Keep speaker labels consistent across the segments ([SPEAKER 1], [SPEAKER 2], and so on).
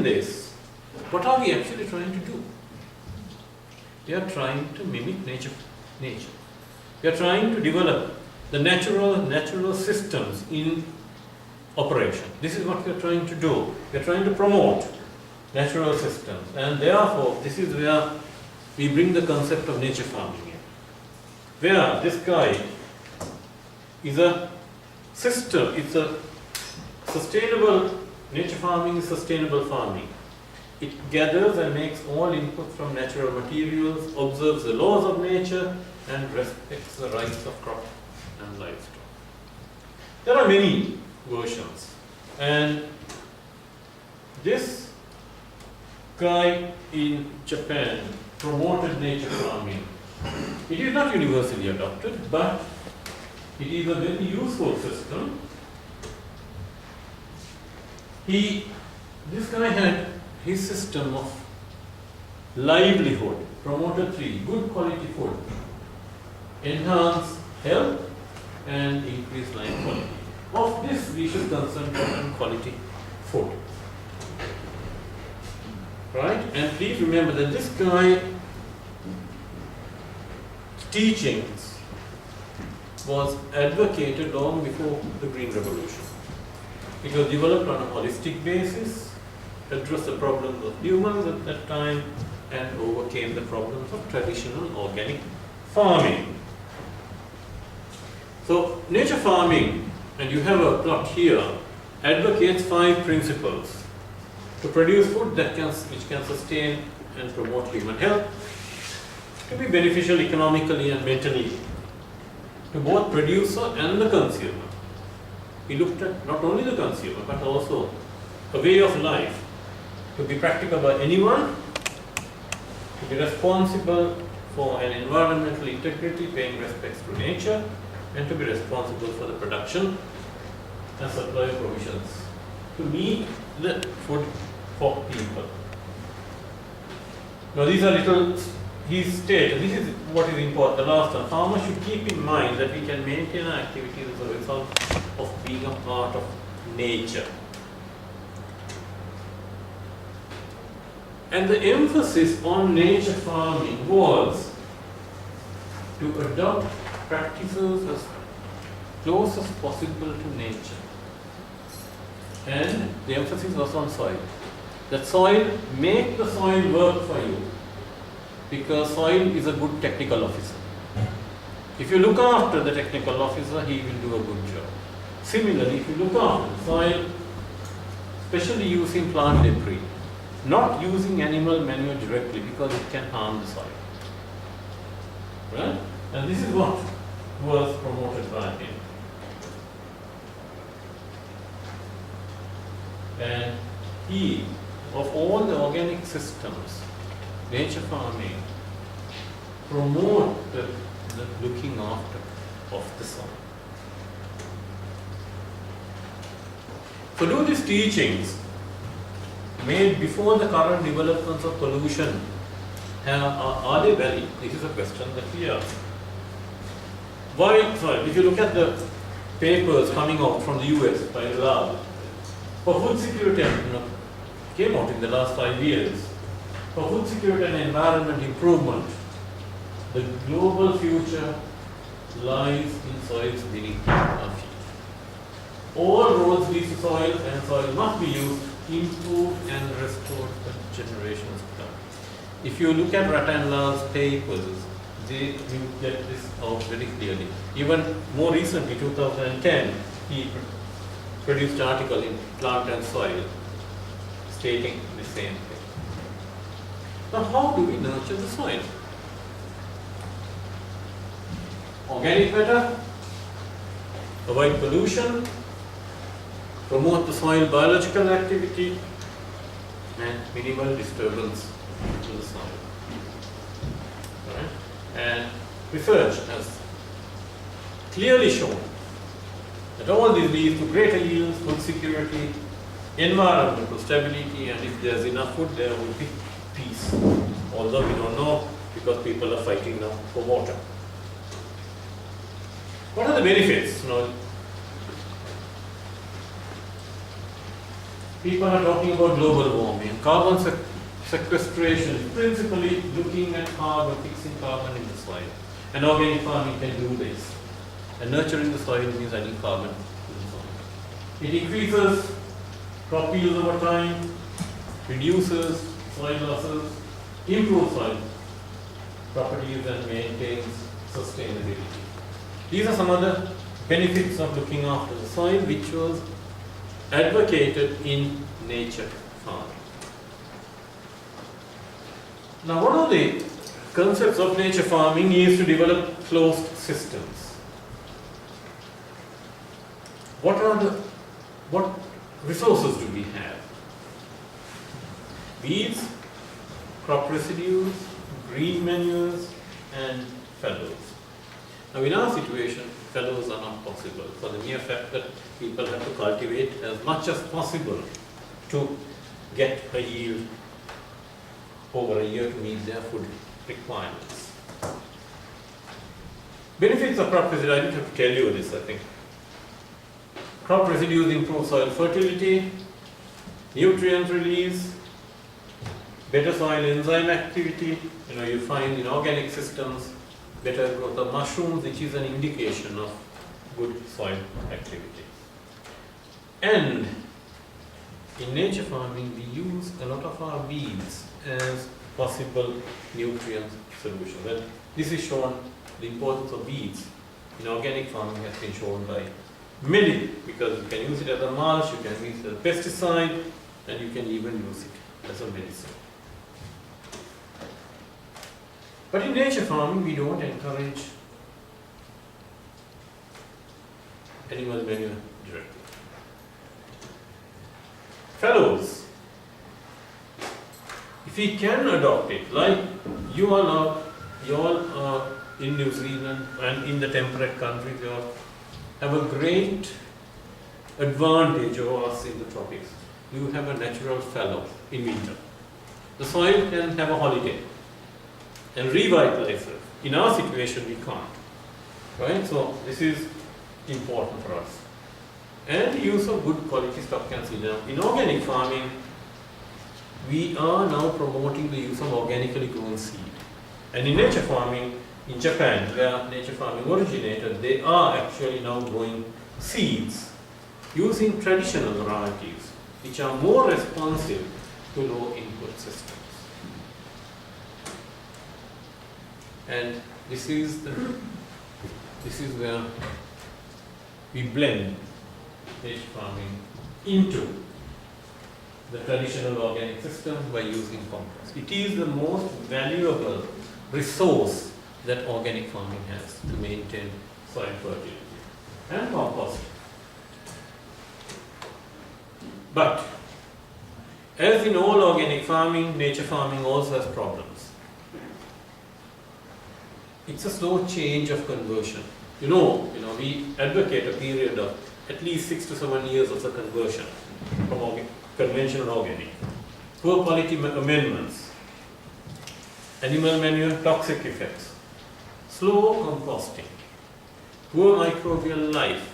[SPEAKER 1] in this, what are we actually trying to do? We are trying to mimic nature. We are trying to develop the natural systems in operation. This is what we are trying to do. We are trying to promote natural systems, and therefore this is where we bring the concept of nature farming in. Where this guy is a system, it's a sustainable, nature farming is sustainable farming. It gathers and makes all input from natural materials, observes the laws of nature, and respects the rights of crop and livestock. There are many versions, and this guy in Japan promoted nature farming. It is not universally adopted, but it is a very useful system. This guy had his system of livelihood, promoted three: good quality food, enhance health, and increase life quality. Of this, we should concentrate on quality food. Right? And please remember that this guy teachings was advocated long before the Green Revolution. It was developed on a holistic basis, addressed the problems of humans at that time, and overcame the problems of traditional organic farming. So, nature farming, and you have a plot here, advocates 5 principles to produce food which can sustain and promote human health, to be beneficial economically and mentally to both producer and the consumer. He looked at not only the consumer but also a way of life to be practical by anyone, to be responsible for an environmental integrity, paying respects to nature, and to be responsible for the production and supply of provisions to meet the food for people. Now these are little, he stated, this is what is important, the last one. Farmers should keep in mind that we can maintain our activities as a result of being a part of nature. And the emphasis on nature farming was to adopt practices as close as possible to nature. And the emphasis was on soil. That soil, make the soil work for you, because soil is a good technical officer. If you look after the technical officer, he will do a good job. Similarly, if you look after the soil, especially using plant debris, not using animal manure directly because it can harm the soil. Right? And this is what was promoted by him. And he, of all the organic systems, nature farming, promote the looking after of the soil. So do these teachings made before the current developments of pollution, are they valid? This is a question that we ask. Why? Sorry, if you look at the papers coming out from the US by Ravi, for food security, came out in the last 5 years. For food security and environment improvement, the global future lies in soils beneath our feet. All roads lead to soil, and soil must be used, improved, and restored for generations to come. If you look at Ratanlal's papers, you get this out very clearly. Even more recently, 2010, he produced an article in Plant and Soil stating the same thing. Now, how do we nurture the soil? Organic matter, avoid pollution, promote the soil biological activity, and minimal disturbance to the soil. Right? And research has clearly shown that all these leads to greater yields, food security, environmental stability, and if there's enough food, there will be peace. Although we don't know, because people are fighting now for water. What are the benefits? people are talking about global warming. Carbon sequestration is principally looking at carbon, fixing carbon in the soil. And organic farming can do this. And nurturing the soil means adding carbon to the soil. It increases crop yields over time, reduces soil losses, improves soil properties and maintains sustainability. These are some other benefits of looking after the soil which was advocated in nature farming. Now, one of the concepts of nature farming is to develop closed systems. What resources do we have? Weeds, crop residues, green manures, and fallows. Now, in our situation, fallows are not possible for the mere fact that people have to cultivate as much as possible to get a yield over a year to meet their food requirements. Benefits of crop residues, I didn't have to tell you this, I think. Crop residues improve soil fertility, nutrient release, better soil enzyme activity. You find in organic systems better growth of mushrooms, which is an indication of good soil activity. And in nature farming, we use a lot of our weeds as possible nutrient solutions. And this is shown, the importance of weeds in organic farming has been shown by many, because you can use it as a mulch, you can use it as a pesticide, and you can even use it as a medicine. But in nature farming, we don't encourage animal manure directly. Fallows, if we can adopt it, like you all are in New Zealand and in the temperate countries, you all have a great advantage over us in the tropics. You have a natural fallow in winter. The soil can have a holiday and revitalize itself. In our situation, we can't. Right? So this is important for us. And use of good quality stock and seed. In organic farming, we are now promoting the use of organically grown seed. And in nature farming, in Japan, where nature farming originated, they are actually now growing seeds using traditional varieties, which are more responsive to low input systems. And this is where we blend nature farming into the traditional organic systems by using compost. It is the most valuable resource that organic farming has to maintain soil fertility, and compost. But as in all organic farming, nature farming also has problems. It's a slow change of conversion. We advocate a period of at least 6 to 7 years of the conversion from conventional organic. Poor quality amendments, animal manure toxic effects, slow composting, poor microbial life,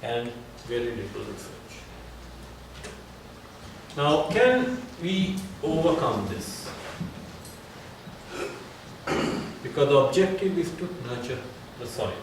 [SPEAKER 1] and very little research. Now, can we overcome this? Because the objective is to nurture the soil.